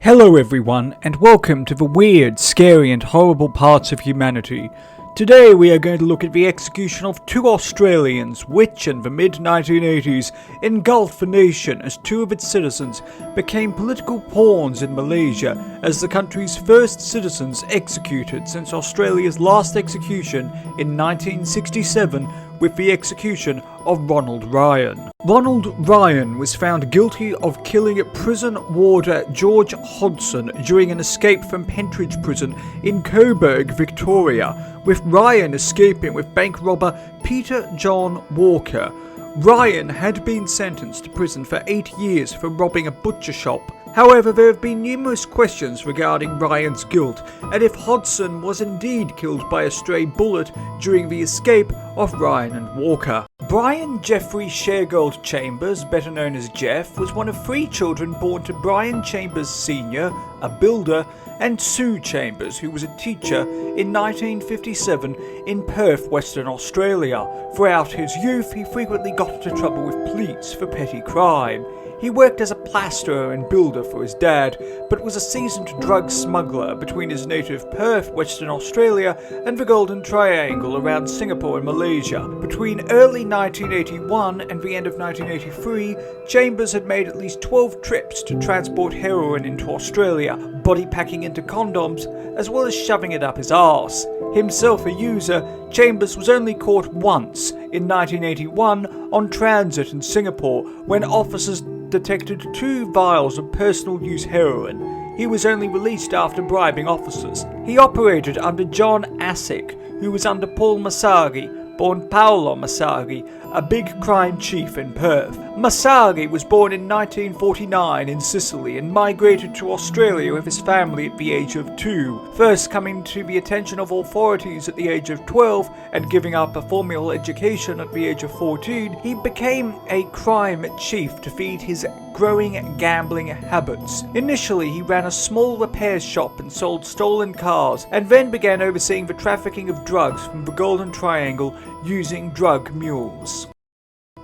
Hello everyone, and welcome to the weird, scary and horrible parts of humanity. Today we are going to look at the execution of two Australians, which in the mid-1980s engulfed the nation as two of its citizens became political pawns in Malaysia as the country's first citizens executed since Australia's last execution in 1967 with the execution of Ronald Ryan. Ronald Ryan was found guilty of killing prison warder George Hodson during an escape from Pentridge Prison in Coburg, Victoria, with Ryan escaping with bank robber Peter John Walker. Ryan had been sentenced to prison for 8 years for robbing a butcher shop. However, there have been numerous questions regarding Ryan's guilt and if Hodson was indeed killed by a stray bullet during the escape of Ryan and Walker. Brian Geoffrey Shergold Chambers, better known as Geoff, was one of 3 children born to Brian Chambers Sr., a builder, and Sue Chambers, who was a teacher, in 1957 in Perth, Western Australia. Throughout his youth, he frequently got into trouble with police for petty crime. He worked as a plasterer and builder for his dad, but was a seasoned drug smuggler between his native Perth, Western Australia, and the Golden Triangle around Singapore and Malaysia. Between early 1981 and the end of 1983, Chambers had made at least 12 trips to transport heroin into Australia, body packing into condoms, as well as shoving it up his arse. Himself a user, Chambers was only caught once, in 1981, on transit in Singapore, when officers detected 2 vials of personal use heroin. He was only released after bribing officers. He operated under John Asic, who was under Paul Masagi, born Paolo Masagi, a big crime chief in Perth. Masagi was born in 1949 in Sicily and migrated to Australia with his family at the age of 2, first coming to the attention of authorities at the age of 12 and giving up a formal education at the age of 14. He became a crime chief to feed his growing gambling habits. Initially, he ran a small repair shop and sold stolen cars, and then began overseeing the trafficking of drugs from the Golden Triangle using drug mules.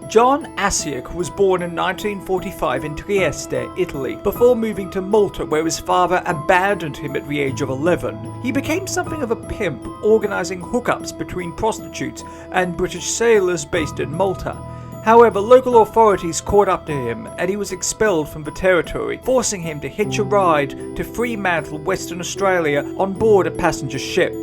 John Asic was born in 1945 in Trieste, Italy, before moving to Malta, where his father abandoned him at the age of 11. He became something of a pimp, organising hookups between prostitutes and British sailors based in Malta. However, local authorities caught up to him and he was expelled from the territory, forcing him to hitch a ride to Fremantle, Western Australia on board a passenger ship.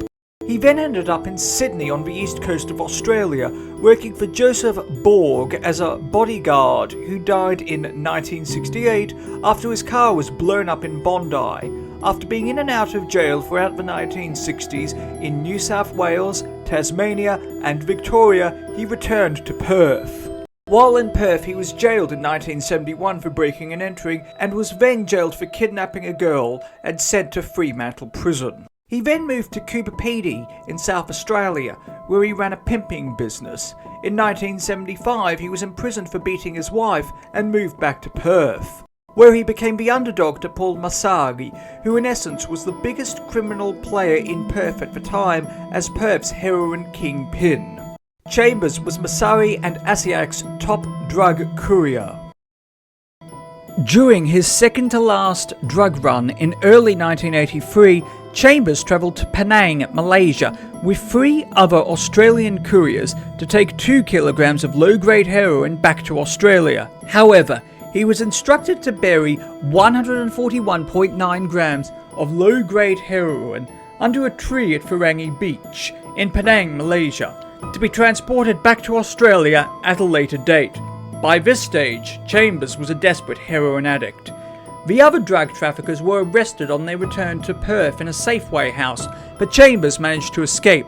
He then ended up in Sydney on the east coast of Australia, working for Joseph Borg as a bodyguard who died in 1968 after his car was blown up in Bondi. After being in and out of jail throughout the 1960s in New South Wales, Tasmania and Victoria, he returned to Perth. While in Perth, he was jailed in 1971 for breaking and entering and was then jailed for kidnapping a girl and sent to Fremantle Prison. He then moved to Cooperative in South Australia, where he ran a pimping business. In 1975, he was imprisoned for beating his wife and moved back to Perth, where he became the underdog to Paul Masagi, who in essence was the biggest criminal player in Perth at the time as Perth's heroin kingpin. Chambers was Masari and Asiac's top drug courier. During his second-to-last drug run in early 1983, Chambers travelled to Penang, Malaysia, with 3 other Australian couriers to take 2 kilograms of low-grade heroin back to Australia. However, he was instructed to bury 141.9 grams of low-grade heroin under a tree at Firangi Beach in Penang, Malaysia, to be transported back to Australia at a later date. By this stage, Chambers was a desperate heroin addict. The other drug traffickers were arrested on their return to Perth in a Safeway house, but Chambers managed to escape.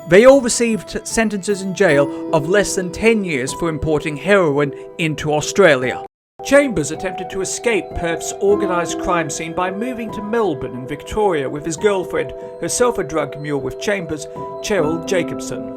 They all received sentences in jail of less than 10 years for importing heroin into Australia. Chambers attempted to escape Perth's organised crime scene by moving to Melbourne in Victoria with his girlfriend, herself a drug mule with Chambers, Cheryl Jacobson.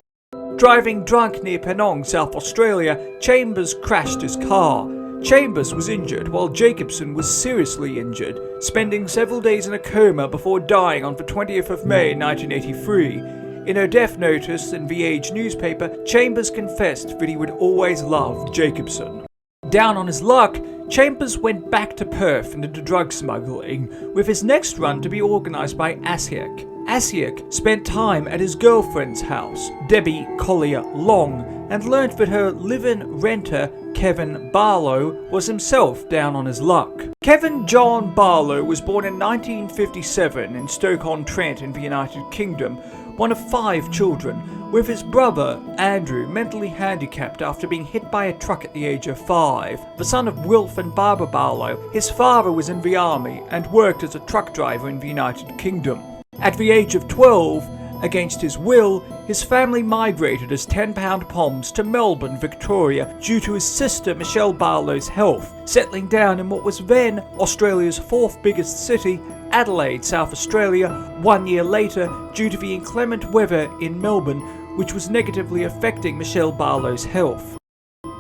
Driving drunk near Penang, South Australia, Chambers crashed his car. Chambers was injured while Jacobson was seriously injured, spending several days in a coma before dying on the 20th of May 1983. In her death notice in the Age newspaper, Chambers confessed that he would always love Jacobson. Down on his luck, Chambers went back to Perth and into drug smuggling, with his next run to be organised by Asiak. Asiak spent time at his girlfriend's house, Debbie Collier Long, and learned that her live-in renter, Kevin Barlow, was himself down on his luck. Kevin John Barlow was born in 1957 in Stoke-on-Trent in the United Kingdom, one of 5 children, with his brother, Andrew, mentally handicapped after being hit by a truck at the age of 5. The son of Wilf and Barbara Barlow, his father was in the army and worked as a truck driver in the United Kingdom. At the age of 12, against his will, his family migrated as 10-pound Poms to Melbourne, Victoria, due to his sister Michelle Barlow's health, settling down in what was then Australia's 4th biggest city, Adelaide, South Australia, 1 year later due to the inclement weather in Melbourne, which was negatively affecting Michelle Barlow's health.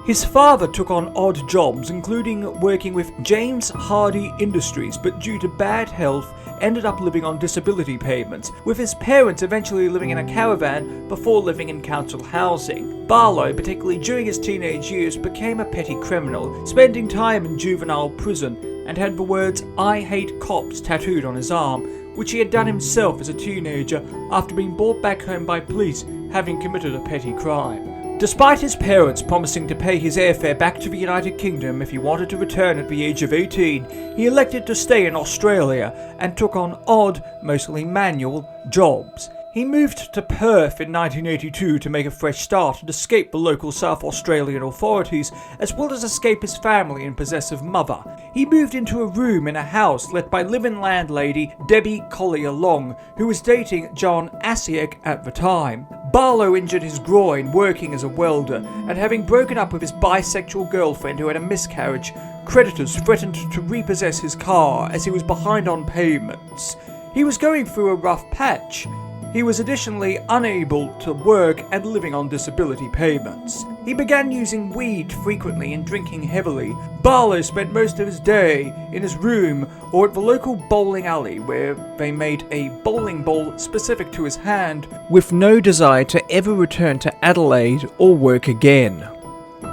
His father took on odd jobs, including working with James Hardie Industries, but due to bad health, ended up living on disability payments, with his parents eventually living in a caravan before living in council housing. Barlow, particularly during his teenage years, became a petty criminal, spending time in juvenile prison, and had the words "I hate cops" tattooed on his arm, which he had done himself as a teenager after being brought back home by police, having committed a petty crime. Despite his parents promising to pay his airfare back to the United Kingdom if he wanted to return at the age of 18, he elected to stay in Australia and took on odd, mostly manual, jobs. He moved to Perth in 1982 to make a fresh start and escape the local South Australian authorities, as well as escape his family and possessive mother. He moved into a room in a house let by live-in landlady Debbie Collier Long, who was dating John Asiak at the time. Barlow injured his groin working as a welder, and having broken up with his bisexual girlfriend who had a miscarriage, creditors threatened to repossess his car as he was behind on payments. He was going through a rough patch. He was additionally unable to work and living on disability payments. He began using weed frequently and drinking heavily. Barlow spent most of his day in his room or at the local bowling alley where they made a bowling ball specific to his hand, with no desire to ever return to Adelaide or work again.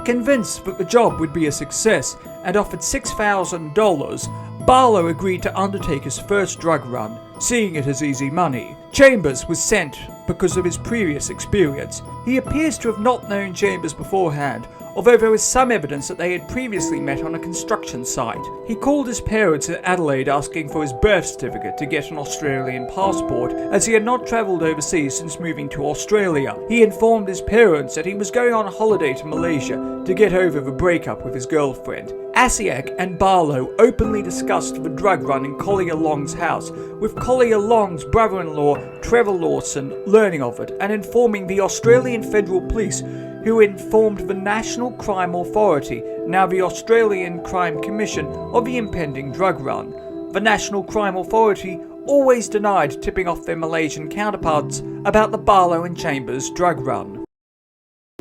Convinced that the job would be a success and offered $6,000, Barlow agreed to undertake his first drug run, seeing it as easy money. Chambers was sent because of his previous experience. He appears to have not known Chambers beforehand, although there was some evidence that they had previously met on a construction site. He called his parents in Adelaide asking for his birth certificate to get an Australian passport, as he had not travelled overseas since moving to Australia. He informed his parents that he was going on holiday to Malaysia to get over the breakup with his girlfriend. Asiak and Barlow openly discussed the drug run in Collier Long's house, with Collier Long's brother-in-law Trevor Lawson learning of it and informing the Australian Federal Police, who informed the National Crime Authority, now the Australian Crime Commission, of the impending drug run. The National Crime Authority always denied tipping off their Malaysian counterparts about the Barlow and Chambers drug run.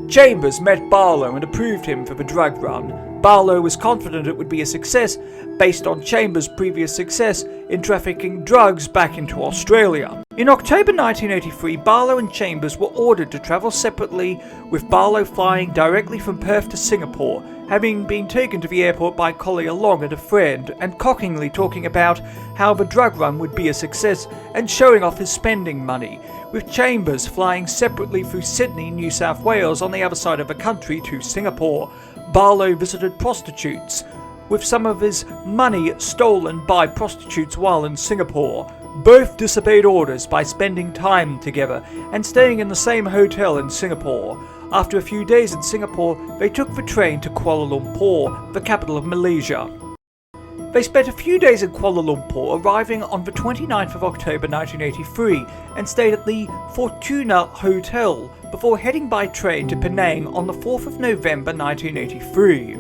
Chambers met Barlow and approved him for the drug run. Barlow was confident it would be a success based on Chambers' previous success in trafficking drugs back into Australia. In October 1983, Barlow and Chambers were ordered to travel separately, with Barlow flying directly from Perth to Singapore, having been taken to the airport by Collier Long and a friend, and cockingly talking about how the drug run would be a success and showing off his spending money, with Chambers flying separately through Sydney, New South Wales on the other side of the country to Singapore. Barlow visited prostitutes, with some of his money stolen by prostitutes while in Singapore. Both disobeyed orders by spending time together and staying in the same hotel in Singapore. After a few days in Singapore, they took the train to Kuala Lumpur, the capital of Malaysia. They spent a few days in Kuala Lumpur, arriving on the 29th of October 1983, and stayed at the Fortuna Hotel before heading by train to Penang on the 4th of November 1983.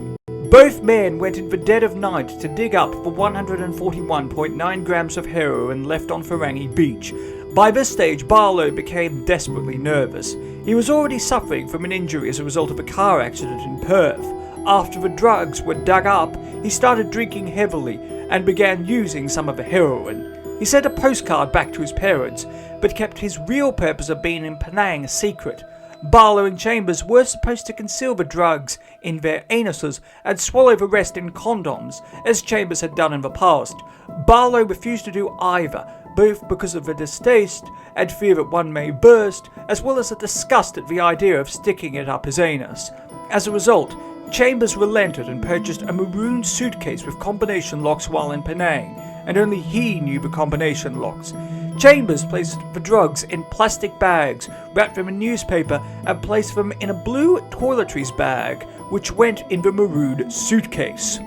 Both men went in the dead of night to dig up the 141.9 grams of heroin left on Firangi Beach. By this stage, Barlow became desperately nervous. He was already suffering from an injury as a result of a car accident in Perth. After the drugs were dug up, he started drinking heavily and began using some of the heroin. He sent a postcard back to his parents, but kept his real purpose of being in Penang a secret. Barlow and Chambers were supposed to conceal the drugs in their anuses and swallow the rest in condoms, as Chambers had done in the past. Barlow refused to do either, both because of the distaste and fear that one may burst, as well as a disgust at the idea of sticking it up his anus. As a result, Chambers relented and purchased a maroon suitcase with combination locks while in Penang, and only he knew the combination locks. Chambers placed the drugs in plastic bags, wrapped them in newspaper, and placed them in a blue toiletries bag, which went in the maroon suitcase.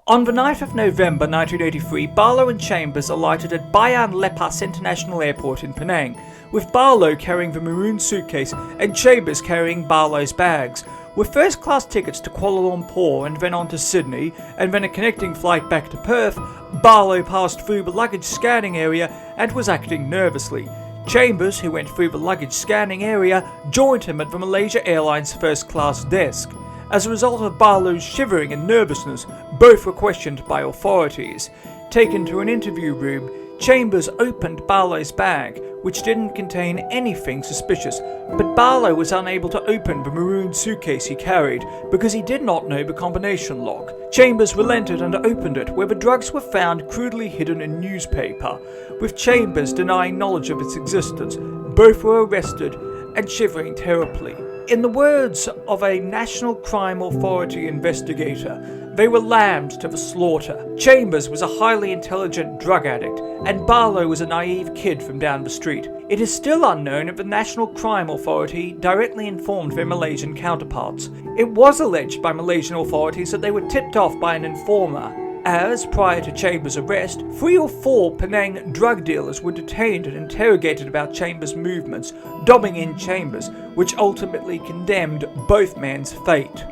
On the 9th of November 1983, Barlow and Chambers alighted at Bayan Lepas International Airport in Penang, with Barlow carrying the maroon suitcase and Chambers carrying Barlow's bags. With first-class tickets to Kuala Lumpur and then on to Sydney, and then a connecting flight back to Perth, Barlow passed through the luggage scanning area and was acting nervously. Chambers, who went through the luggage scanning area, joined him at the Malaysia Airlines first-class desk. As a result of Barlow's shivering and nervousness, both were questioned by authorities. Taken to an interview room, Chambers opened Barlow's bag, which didn't contain anything suspicious, but Barlow was unable to open the maroon suitcase he carried because he did not know the combination lock. Chambers relented and opened it, where the drugs were found crudely hidden in newspaper. With Chambers denying knowledge of its existence, both were arrested and shivering terribly. In the words of a National Crime Authority investigator, they were lambs to the slaughter. Chambers was a highly intelligent drug addict, and Barlow was a naive kid from down the street. It is still unknown if the National Crime Authority directly informed their Malaysian counterparts. It was alleged by Malaysian authorities that they were tipped off by an informer, as, prior to Chambers' arrest, 3 or 4 Penang drug dealers were detained and interrogated about Chambers' movements, dobbing in Chambers, which ultimately condemned both men's fate.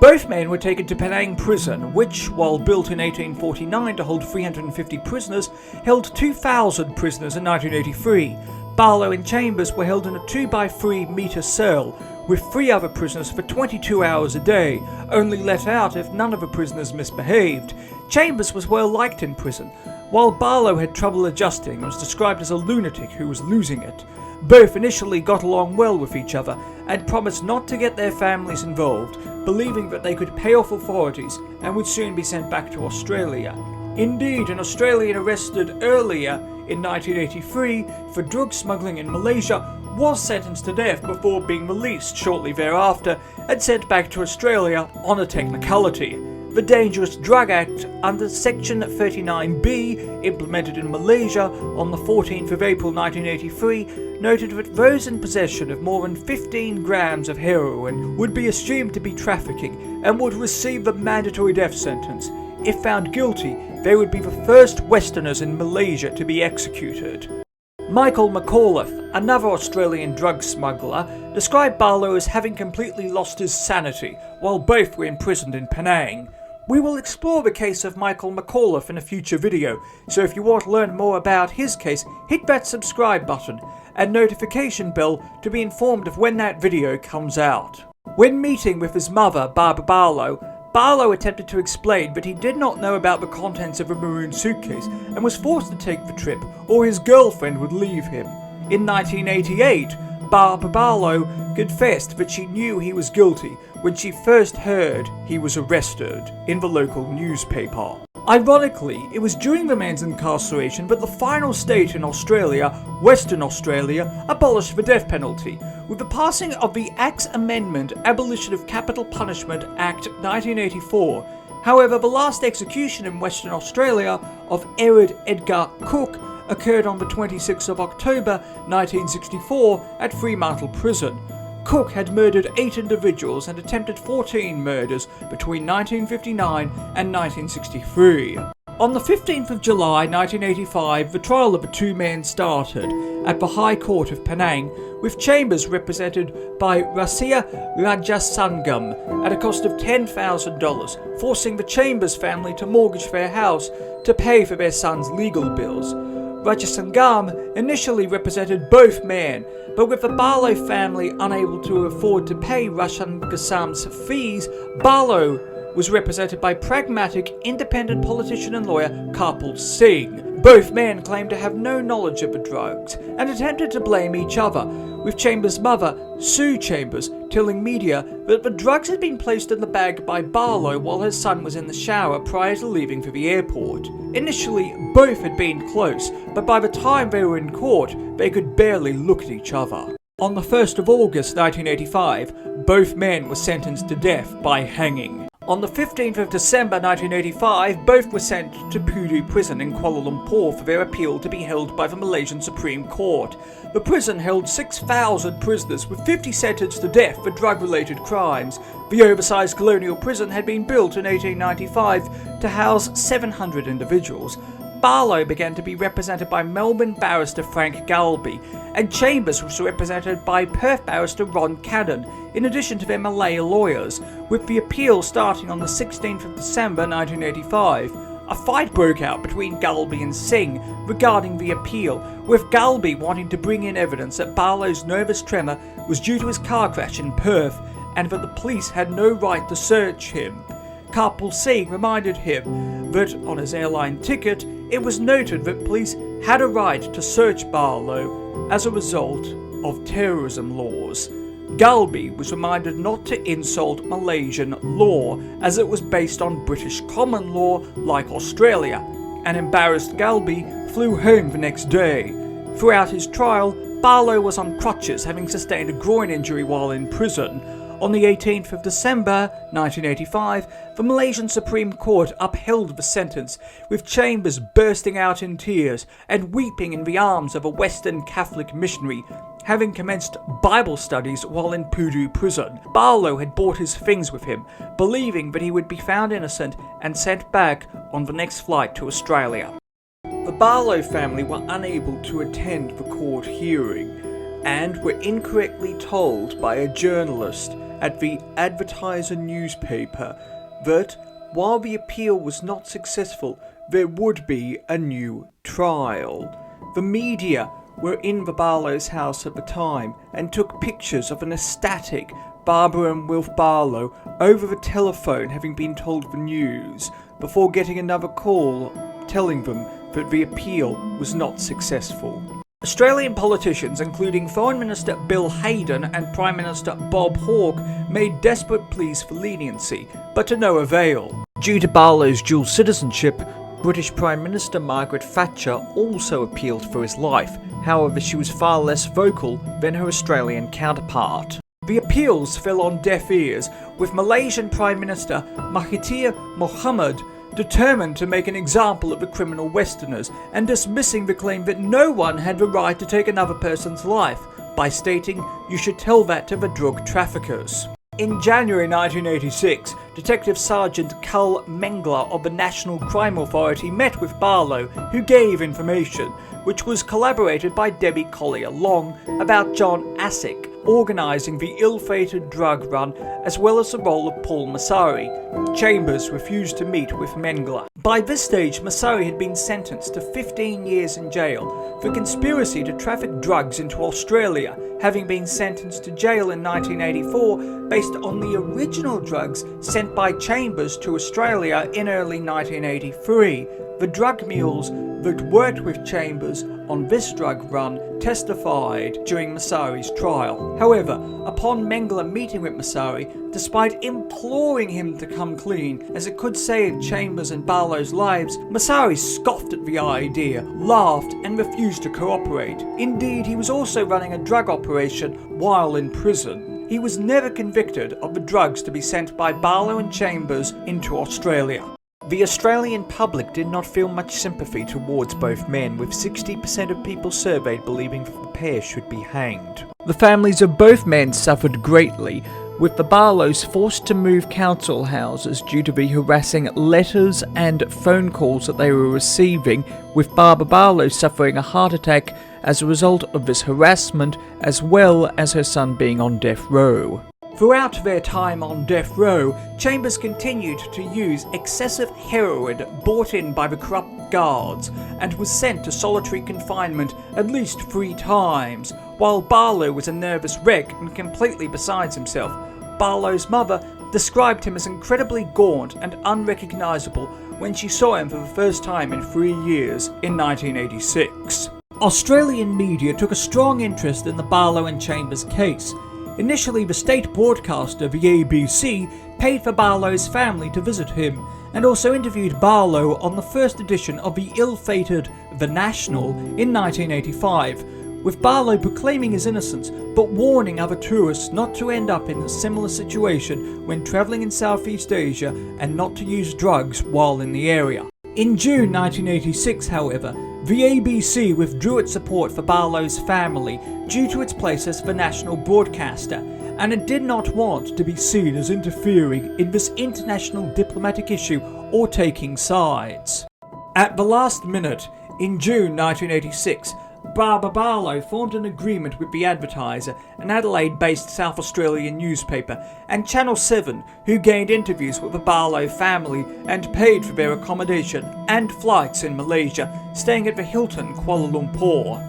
Both men were taken to Penang prison, which, while built in 1849 to hold 350 prisoners, held 2,000 prisoners in 1983. Barlow and Chambers were held in a 2x3 metre cell, with 3 other prisoners for 22 hours a day, only let out if none of the prisoners misbehaved. Chambers was well liked in prison, while Barlow had trouble adjusting and was described as a lunatic who was losing it. Both initially got along well with each other and promised not to get their families involved, believing that they could pay off authorities and would soon be sent back to Australia. Indeed, an Australian arrested earlier in 1983 for drug smuggling in Malaysia was sentenced to death before being released shortly thereafter and sent back to Australia on a technicality. The Dangerous Drug Act under Section 39B, implemented in Malaysia on the 14th of April 1983, noted that those in possession of more than 15 grams of heroin would be assumed to be trafficking and would receive the mandatory death sentence. If found guilty, they would be the first Westerners in Malaysia to be executed. Michael McAuliffe, another Australian drug smuggler, described Barlow as having completely lost his sanity while both were imprisoned in Penang. We will explore the case of Michael McAuliffe in a future video, so if you want to learn more about his case, hit that subscribe button and notification bell to be informed of when that video comes out. When meeting with his mother, Barbara Barlow, Barlow attempted to explain that he did not know about the contents of a maroon suitcase and was forced to take the trip, or his girlfriend would leave him. In 1988, Barbara Barlow confessed that she knew he was guilty when she first heard he was arrested in the local newspaper. Ironically, it was during the man's incarceration that the final state in Australia, Western Australia, abolished the death penalty, with the passing of the Acts Amendment Abolition of Capital Punishment Act 1984. However, the last execution in Western Australia of Edward Edgar Cook occurred on the 26th of October 1964 at Fremantle Prison. Cook had murdered 8 individuals and attempted 14 murders between 1959 and 1963. On the 15th of July 1985, the trial of the 2 men started at the High Court of Penang, with Chambers represented by Rasia Rajasangam at a cost of $10,000, forcing the Chambers family to mortgage their house to pay for their son's legal bills. Rajasangam initially represented both men, but with the Barlow family unable to afford to pay Rajasangham's fees, Barlow was represented by pragmatic, independent politician and lawyer Kapil Singh. Both men claimed to have no knowledge of the drugs and attempted to blame each other, with Chambers' mother, Sue Chambers, telling media that the drugs had been placed in the bag by Barlow while her son was in the shower prior to leaving for the airport. Initially, both had been close, but by the time they were in court, they could barely look at each other. On the 1st of August 1985, both men were sentenced to death by hanging. On the 15th of December 1985, both were sent to Pudu prison in Kuala Lumpur for their appeal to be held by the Malaysian Supreme Court. The prison held 6,000 prisoners, with 50 sentenced to death for drug-related crimes. The oversized colonial prison had been built in 1895 to house 700 individuals. Barlow began to be represented by Melbourne barrister Frank Galby, and Chambers was represented by Perth barrister Ron Cannon, in addition to their Malay lawyers, with the appeal starting on the 16th of December 1985. A fight broke out between Galby and Singh regarding the appeal, with Galby wanting to bring in evidence that Barlow's nervous tremor was due to his car crash in Perth, and that the police had no right to search him. Kapil Singh reminded him that on his airline ticket it was noted that police had a right to search Barlow as a result of terrorism laws. Galby was reminded not to insult Malaysian law, as it was based on British common law like Australia, and embarrassed Galby flew home the next day. Throughout his trial, Barlow was on crutches, having sustained a groin injury while in prison. On the 18th of December 1985, the Malaysian Supreme Court upheld the sentence, with Chambers bursting out in tears and weeping in the arms of a Western Catholic missionary, having commenced Bible studies while in Pudu prison. Barlow had brought his things with him, believing that he would be found innocent and sent back on the next flight to Australia. The Barlow family were unable to attend the court hearing, and were incorrectly told by a journalist at the Advertiser newspaper that while the appeal was not successful, there would be a new trial. The media were in the Barlow's house at the time and took pictures of an ecstatic Barbara and Wilf Barlow over the telephone, having been told the news, before getting another call telling them that the appeal was not successful. Australian politicians, including Foreign Minister Bill Hayden and Prime Minister Bob Hawke, made desperate pleas for leniency, but to no avail. Due to Barlow's dual citizenship, British Prime Minister Margaret Thatcher also appealed for his life. However, she was far less vocal than her Australian counterpart. The appeals fell on deaf ears, with Malaysian Prime Minister Mahathir Mohamad determined to make an example of the criminal Westerners and dismissing the claim that no one had the right to take another person's life, by stating, "You should tell that to the drug traffickers." In January 1986, Detective Sergeant Carl Mengler of the National Crime Authority met with Barlow, who gave information, which was collaborated by Debbie Collier-Long, about John Asick organising the ill-fated drug run, as well as the role of Paul Masari. Chambers refused to meet with Mengler. By this stage, Masari had been sentenced to 15 years in jail for conspiracy to traffic drugs into Australia, having been sentenced to jail in 1984 based on the original drugs sent by Chambers to Australia in early 1983. The drug mules that worked with Chambers on this drug run testified during Masari's trial. However, upon Mengler meeting with Masari, despite imploring him to come clean as it could save Chambers and Barlow's lives, Masari scoffed at the idea, laughed and refused to cooperate. Indeed, he was also running a drug operation while in prison. He was never convicted of the drugs to be sent by Barlow and Chambers into Australia. The Australian public did not feel much sympathy towards both men, with 60% of people surveyed believing that the pair should be hanged. The families of both men suffered greatly, with the Barlows forced to move council houses due to the harassing letters and phone calls that they were receiving, with Barbara Barlow suffering a heart attack as a result of this harassment, as well as her son being on death row. Throughout their time on death row, Chambers continued to use excessive heroin bought in by the corrupt guards and was sent to solitary confinement at least 3 times, while Barlow was a nervous wreck and completely besides himself. Barlow's mother described him as incredibly gaunt and unrecognisable when she saw him for the first time in 3 years in 1986. Australian media took a strong interest in the Barlow and Chambers case. Initially, the state broadcaster, the ABC, paid for Barlow's family to visit him, and also interviewed Barlow on the first edition of the ill-fated The National in 1985, with Barlow proclaiming his innocence but warning other tourists not to end up in a similar situation when travelling in Southeast Asia and not to use drugs while in the area. In June 1986, however, the ABC withdrew its support for Barlow's family due to its place as the national broadcaster, and it did not want to be seen as interfering in this international diplomatic issue or taking sides. At the last minute, in June 1986, Barbara Barlow formed an agreement with The Advertiser, an Adelaide-based South Australian newspaper, and Channel 7, who gained interviews with the Barlow family and paid for their accommodation and flights in Malaysia, staying at the Hilton, Kuala Lumpur.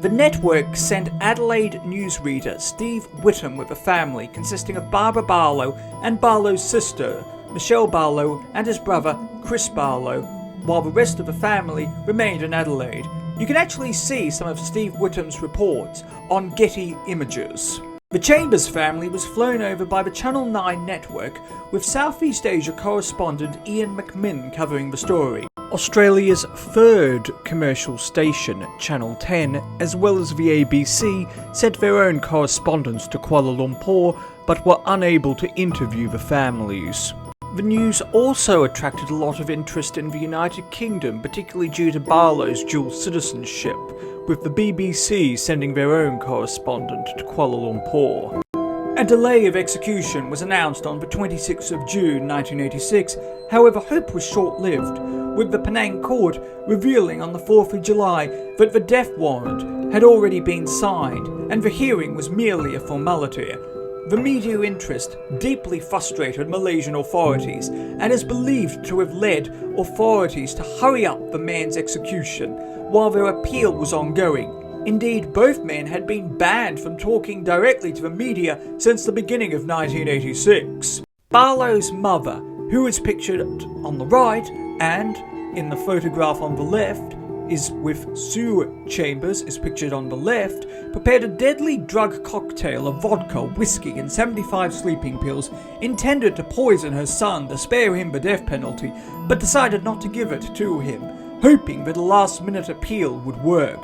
The network sent Adelaide newsreader Steve Whittam with a family consisting of Barbara Barlow and Barlow's sister, Michelle Barlow, and his brother, Chris Barlow, while the rest of the family remained in Adelaide. You can actually see some of Steve Whittam's reports on Getty Images. The Chambers family was flown over by the Channel 9 network, with Southeast Asia correspondent Ian McMinn covering the story. Australia's third commercial station, Channel 10, as well as the ABC, sent their own correspondents to Kuala Lumpur, but were unable to interview the families. The news also attracted a lot of interest in the United Kingdom, particularly due to Barlow's dual citizenship, with the BBC sending their own correspondent to Kuala Lumpur. A delay of execution was announced on the 26th of June 1986, however hope was short-lived, with the Penang court revealing on the 4th of July that the death warrant had already been signed and the hearing was merely a formality. The media interest deeply frustrated Malaysian authorities and is believed to have led authorities to hurry up the man's execution while their appeal was ongoing. Indeed, both men had been banned from talking directly to the media since the beginning of 1986. Barlow's mother, who is pictured on the right and in the photograph on the left, is with Sue Chambers, is pictured on the left, prepared a deadly drug cocktail of vodka, whiskey and 75 sleeping pills intended to poison her son to spare him the death penalty, but decided not to give it to him, hoping that a last-minute appeal would work.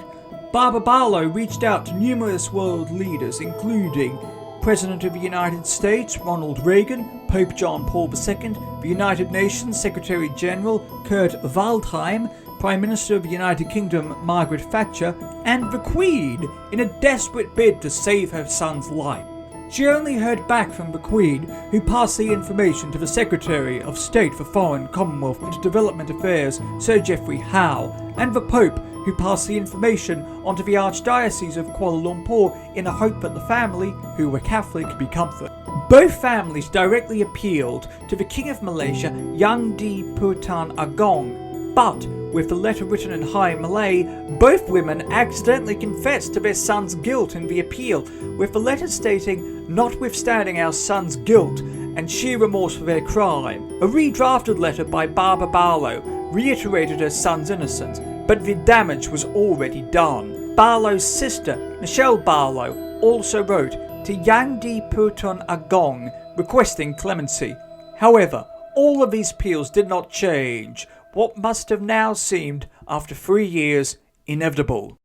Barbara Barlow reached out to numerous world leaders, including President of the United States Ronald Reagan, Pope John Paul II, the United Nations Secretary General Kurt Waldheim, Prime Minister of the United Kingdom Margaret Thatcher, and the Queen in a desperate bid to save her son's life. She only heard back from the Queen, who passed the information to the Secretary of State for Foreign, Commonwealth and Development Affairs, Sir Geoffrey Howe, and the Pope, who passed the information onto the Archdiocese of Kuala Lumpur in a hope that the family, who were Catholic, be comforted. Both families directly appealed to the King of Malaysia, Yang di Pertuan Agong, but with the letter written in High Malay, both women accidentally confessed to their son's guilt in the appeal, with the letter stating, "Notwithstanding our son's guilt and sheer remorse for their crime." A redrafted letter by Barbara Barlow reiterated her son's innocence, but the damage was already done. Barlow's sister, Michelle Barlow, also wrote to Yang di Pertuan Agong requesting clemency. However, all of these appeals did not change what must have now seemed, after 3 years, inevitable.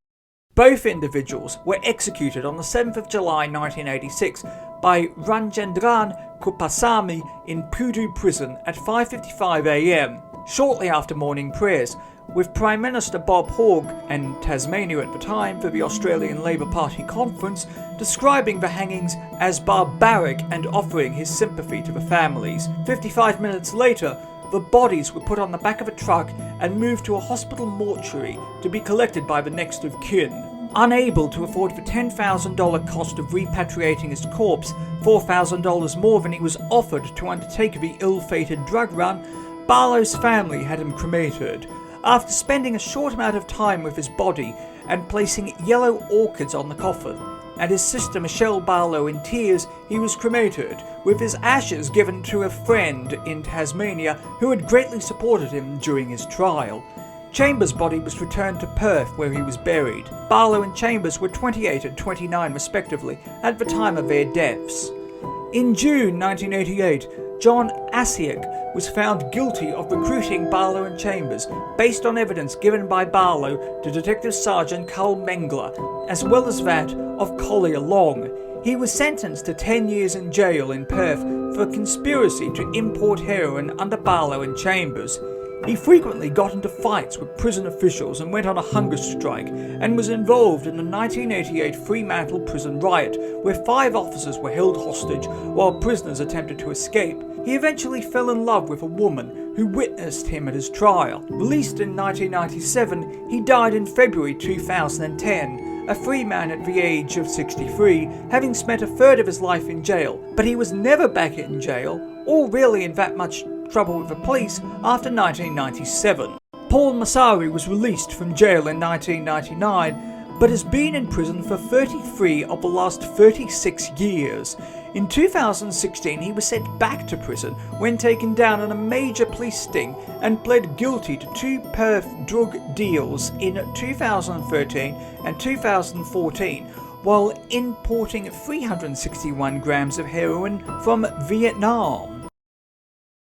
Both individuals were executed on the 7th of July 1986 by Ranjendran Kupasamy in Pudu prison at 5:55 a.m, shortly after morning prayers, with Prime Minister Bob Hawke and Tasmania at the time for the Australian Labor Party conference describing the hangings as barbaric and offering his sympathy to the families. 55 minutes later, the bodies were put on the back of a truck and moved to a hospital mortuary to be collected by the next of kin. Unable to afford the $10,000 cost of repatriating his corpse, $4,000 more than he was offered to undertake the ill-fated drug run, Barlow's family had him cremated. After spending a short amount of time with his body and placing yellow orchids on the coffin, and his sister Michelle Barlow in tears, he was cremated, with his ashes given to a friend in Tasmania who had greatly supported him during his trial. Chambers' body was returned to Perth, where he was buried. Barlow and Chambers were 28 and 29 respectively at the time of their deaths. In June 1988, John Asiak was found guilty of recruiting Barlow and Chambers based on evidence given by Barlow to Detective Sergeant Carl Mengler, as well as that of Collier Long. He was sentenced to 10 years in jail in Perth for conspiracy to import heroin under Barlow and Chambers. He frequently got into fights with prison officials and went on a hunger strike, and was involved in the 1988 Fremantle prison riot, where 5 officers were held hostage while prisoners attempted to escape. He eventually fell in love with a woman who witnessed him at his trial. Released in 1997, he died in February 2010, a free man at the age of 63, having spent a third of his life in jail. But he was never back in jail, or really in that much trouble with the police, after 1997. Paul Masari was released from jail in 1999, but has been in prison for 33 of the last 36 years. In 2016, he was sent back to prison when taken down in a major police sting and pled guilty to 2 Perth drug deals in 2013 and 2014, while importing 361 grams of heroin from Vietnam.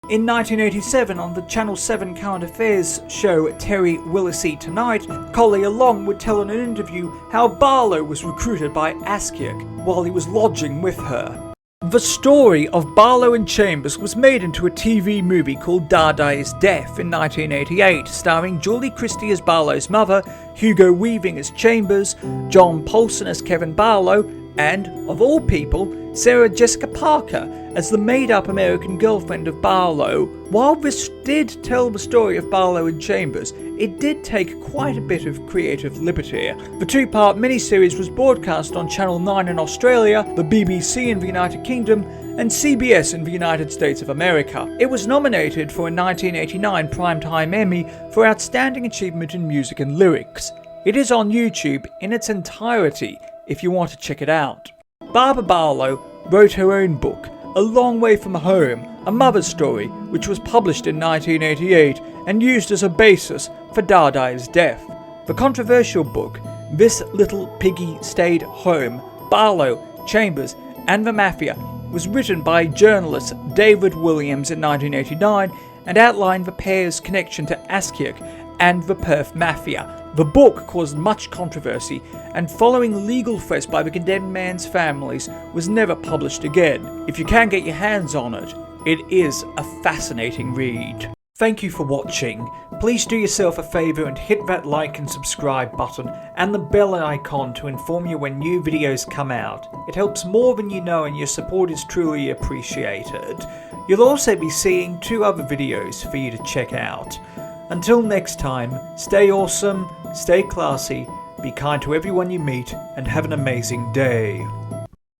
In 1987, on the Channel 7 current affairs show Terry Willisey Tonight, Collier Long would tell in an interview how Barlow was recruited by Asiak while he was lodging with her. The story of Barlow and Chambers was made into a TV movie called Dada's Death in 1988, starring Julie Christie as Barlow's mother, Hugo Weaving as Chambers, John Paulson as Kevin Barlow, and, of all people, Sarah Jessica Parker as the made-up American girlfriend of Barlow. While this did tell the story of Barlow and Chambers, it did take quite a bit of creative liberty. The 2-part miniseries was broadcast on Channel 9 in Australia, the BBC in the United Kingdom, and CBS in the United States of America. It was nominated for a 1989 Primetime Emmy for Outstanding Achievement in Music and Lyrics. It is on YouTube in its entirety if you want to check it out. Barbara Barlow wrote her own book, A Long Way From Home, a mother's story, which was published in 1988 and used as a basis for Dada's Death. The controversial book, This Little Piggy Stayed Home, Barlow, Chambers and the Mafia, was written by journalist David Williams in 1989 and outlined the pair's connection to Asiak and the Perth Mafia. The book caused much controversy, and following legal threats by the condemned man's families, was never published again. If you can get your hands on it, it is a fascinating read. Thank you for watching. Please do yourself a favour and hit that like and subscribe button and the bell icon to inform you when new videos come out. It helps more than you know, and your support is truly appreciated. You'll also be seeing 2 other videos for you to check out. Until next time, stay awesome, stay classy, be kind to everyone you meet, and have an amazing day.